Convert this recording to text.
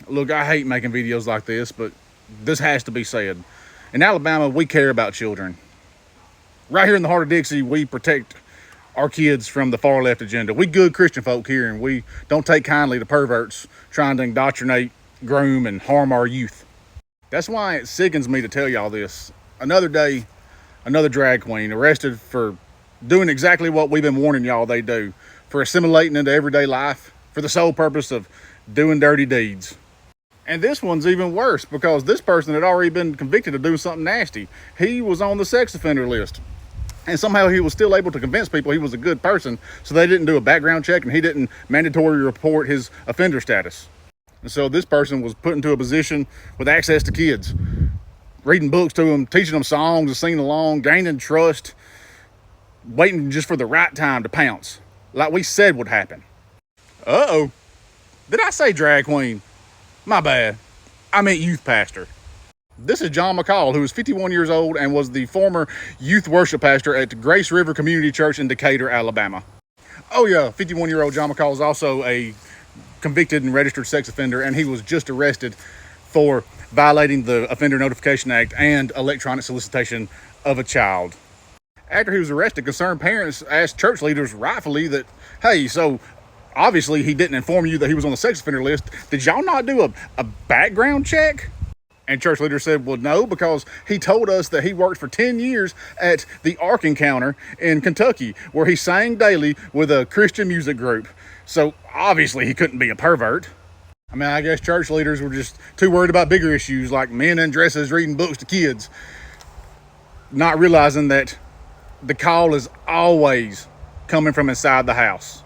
Look, I hate making videos like this, but this has to be said. In Alabama, we care about children. Right here in the heart of Dixie, we protect our kids from the far left agenda. We good Christian folk here, and we don't take kindly to perverts trying to indoctrinate, groom, and harm our youth. That's why it sickens me to tell y'all this. Another day, another drag queen arrested for doing exactly what we've been warning y'all they do, for assimilating into everyday life for the sole purpose of doing dirty deeds. And this one's even worse because this person had already been convicted of doing something nasty. He was on the sex offender list. And somehow he was still able to convince people he was a good person, so they didn't do a background check and he didn't mandatory report his offender status. And so this person was put into a position with access to kids, reading books to them, teaching them songs and singing along, gaining trust, waiting just for the right time to pounce, like we said would happen. Uh-oh. Did I say drag queen? My bad. I meant youth pastor. This is John McCall, who is 51 years old and was the former youth worship pastor at Grace River Community Church in Decatur, Alabama. Oh yeah, 51-year-old John McCall is also a convicted and registered sex offender, and he was just arrested for violating the Offender Notification Act and electronic solicitation of a child. After he was arrested, concerned parents asked church leaders rightfully that, hey, so obviously he didn't inform you that he was on the sex offender list. Did y'all not do a background check? And church leader said, well, no, because he told us that he worked for 10 years at the Ark Encounter in Kentucky, where he sang daily with a Christian music group. So obviously he couldn't be a pervert. I mean, I guess church leaders were just too worried about bigger issues like men in dresses reading books to kids, not realizing that the call is always coming from inside the house.